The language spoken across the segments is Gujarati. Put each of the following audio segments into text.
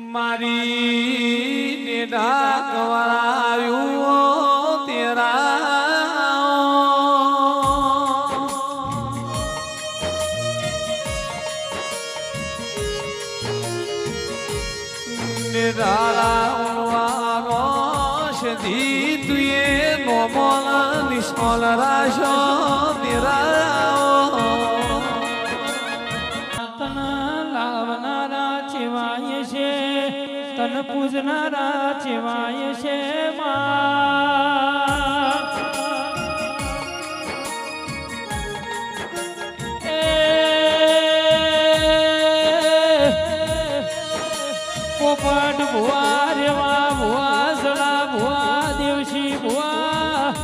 મારી નેડા ગવરાયું તેરા નેડા સધી તુએ નોમોલ નિષ્મોલ રાશો તેરા તન પૂજનારા ચેવાય છે પોપટ ભુવા રેવા ભુવા જડા ભુવા દેવશી ભુવા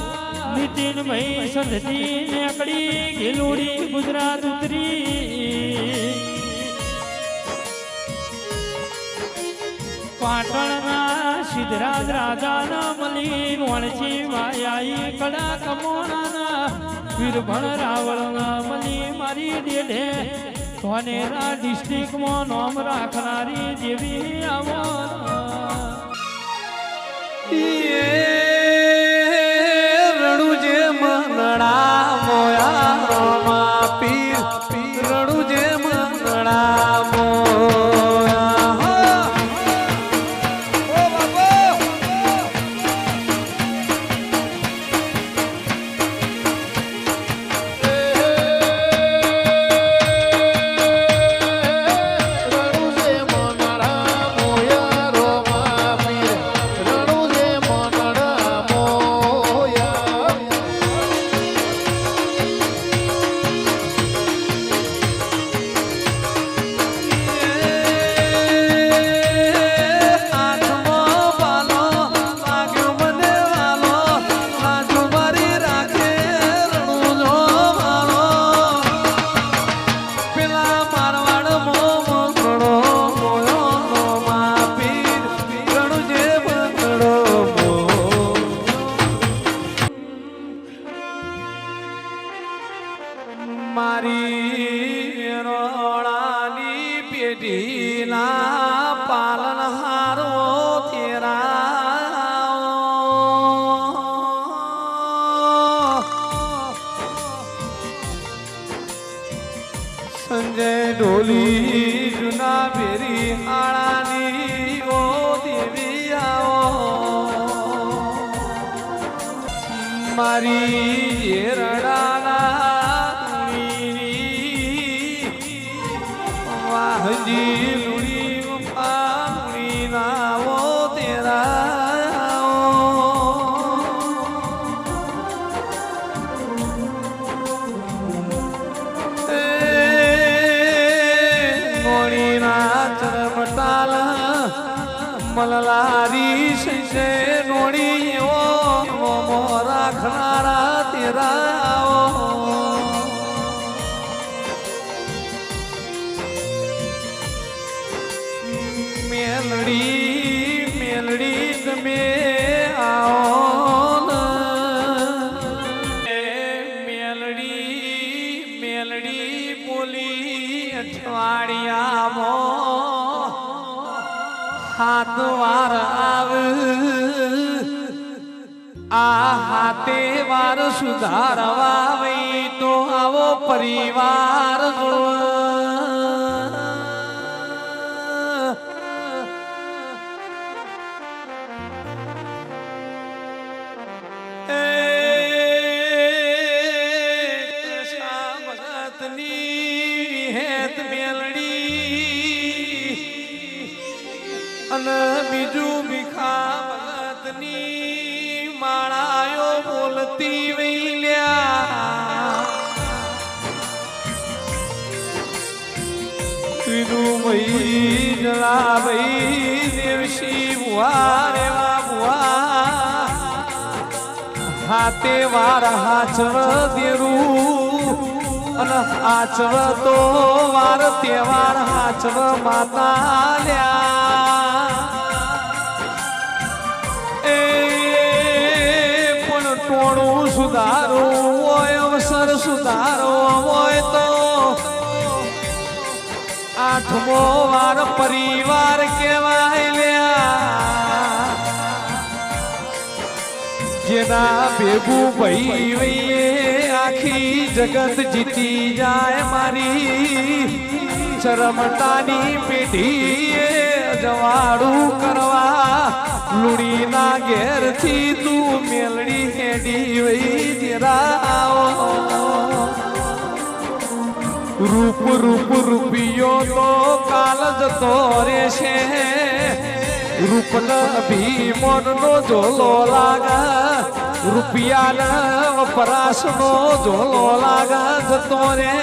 નીતિનભાઈ સંધતી નેકડી ગેલુડી ગુજરાત ઉતરી પાટણના સિદ્ધરાજ રાજાના મલી વણછી માયાઈ કડા કમોણાના વીરભણ રાવળના મલી મારી ડેઢે ધોનેરા ડિસ્ટ્રિક્ટમાં નામ રાખનારી જેવી આવો રણુ જે મનડા મોયા પીર રણુ જે મનડા મારી રોણાની પેઢીના પાલનહારો તેરા સંજય ઢોલી જુના ભેરી આળાની ઓ દેવી આવો મારી રડાના હજી લુડી પાણી નાવો તેરા નોણીના ચરમટાલ મલલારી સંશે નોણી એવો રાખનારા તેરા મેલડી તમે આવો મેલડી બોલી અઠવાડિયામાં હાથ વાર આવ આ હાથે વાર સુધારવા વઈ તો આવો પરિવાર અને બીજું ભીખા ભગતની માળાયો બોલતી વૈલ્યા ત્રીજું ભાઈ જલા ભાઈ દેવશી ભુવા રેવા ભુવા હાથે વાર હાચવ દેરું અને હાચવ તો વાર તહેવાર હાચવ માતા લ્યા ટોણું સુધારવું હોય અવસર સુધારો હોય તો આઠમો વાર પરિવાર કહેવાય ના ભેગું ભાઈ વઈએ આખી જગત જીતી જાય મારી શરમતાની પેઢીએ જવાડું કરવા લુડીના ઘેરથી તું મેલડી હેડી વઈ જરા રૂપ રૂપ રૂપિયો તો કાલ જતો રહેશે રૂપના ભીમોનનો ઝોલો લાગા રૂપિયાના વપરાશનો ઝોલો લાગા જતો રે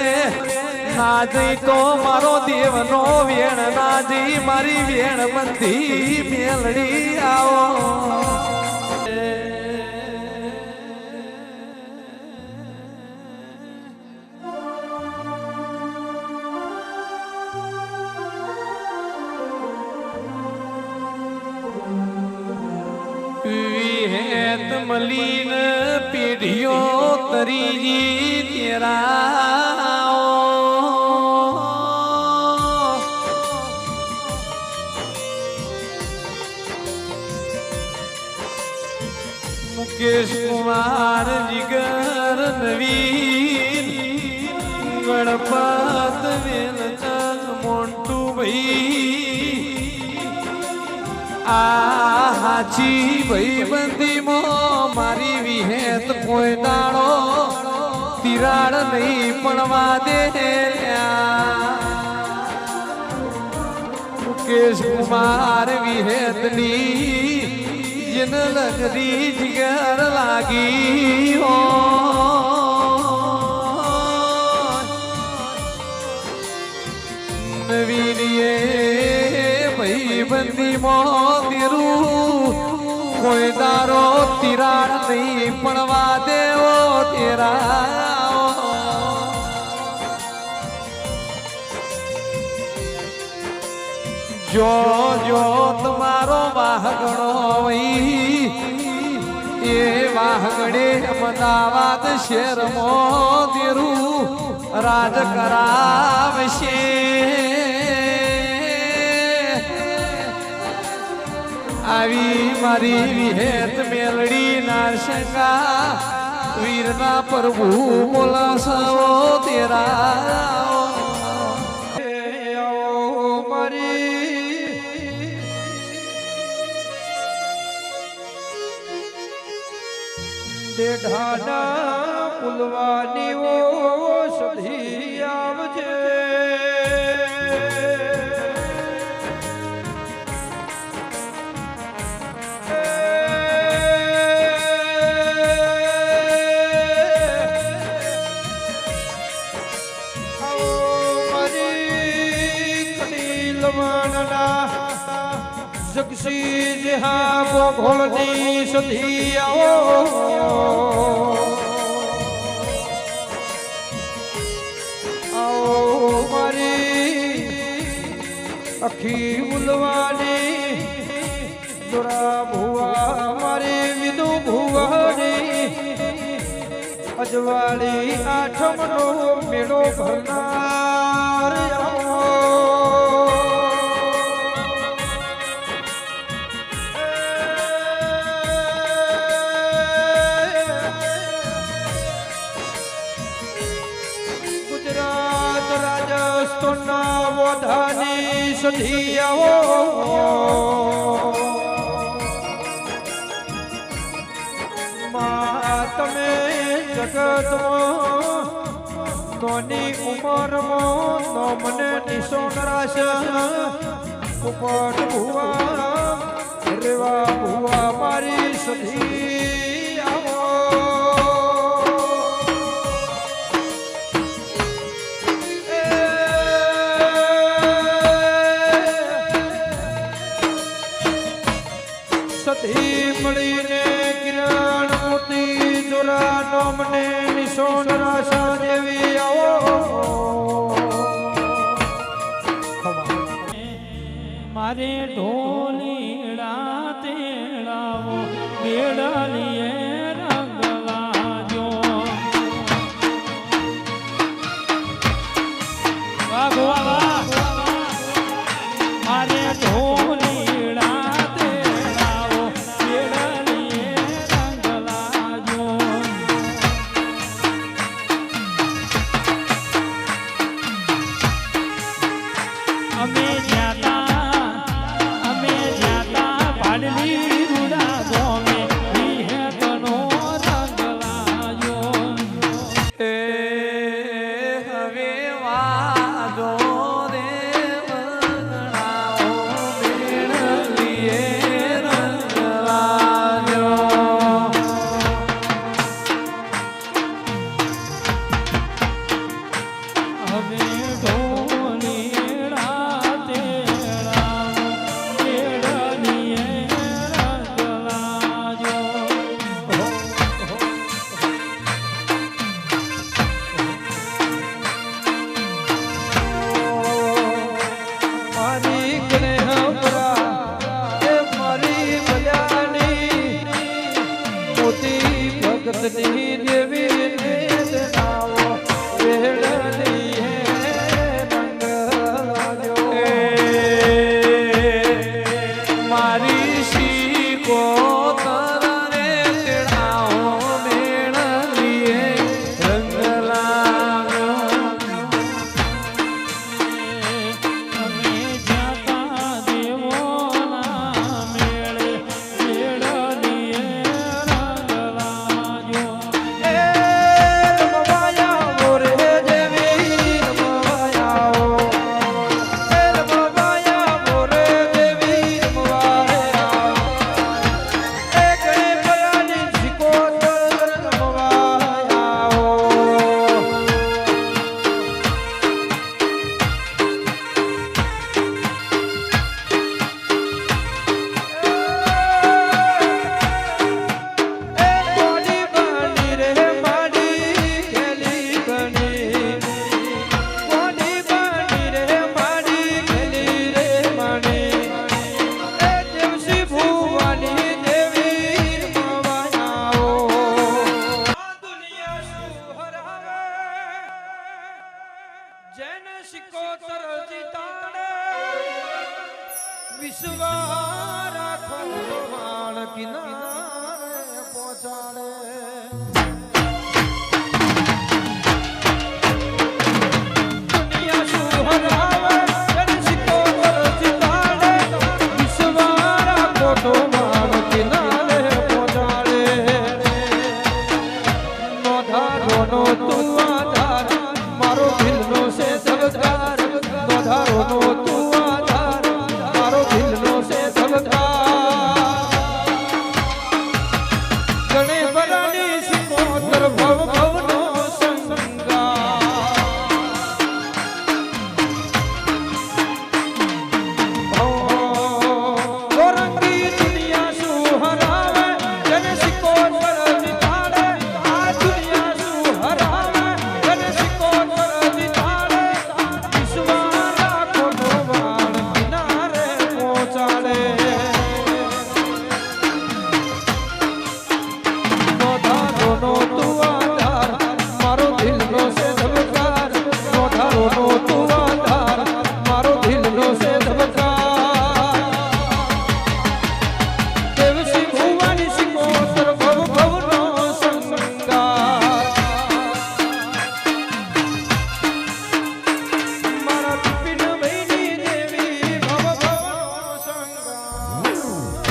ના જઈ તો મારો દેવનો વેણ ના જઈ મારી વેણ બંધી મેલડી આવો વિહેત મલીન પેઢીઓ તરીજી તેરા મુકેશ કુમાર જીગર નવીન ગણપત વેલચંદ મોન્ટુ ભાઈ આ હાચી ભાઈબંધીમાં મારી વિહેત કોઈ દાડો તિરાડ નહીં પડવા દે મુકેશ કુમાર વિહેતની જન લગરી જીગર લાગી હો નવીનીએ ભાઈબંધી મોતીરું કોઈ દારો તિરાડ નહીં પડવા દેવો તેરા જો જો તમારો વાહગણો વઈ એ વાહગડે અમદાવાદ શહેરમાં દેરું રાજ કરાવશે આવી મારી વિહેત મેલડી નારશંકા વીરના પ્રભુ બોલા સવો તેરા દેઢાના પુલવાની ઓ સધી આવજે જગસી જહા બોઘોળની સધી આવો મારી અખી ઉલવાની દોરા ભુવા મારી વિદુ ભુવાની અજવાળી આઠમનો મેળો ભરનાર વધાની સધી આવો તમે જગતમાં નોની ઉંમરમાં નો મને નિશોન રાશે ઉપટ ભુવા રેવા ભુવા મારી સધી આવો સધી મળીને કિરણ મોતી જોરા નો મને નિશોન રાશા દેવી આવો મારે ઢોલીડા તેડાવો બેડાલીએ રંગ લાજો વાહ મારે ઢોલીડા તેડાવો બેડાલીએ રંગ લાજો જીવા રાખો વાળ કિનારે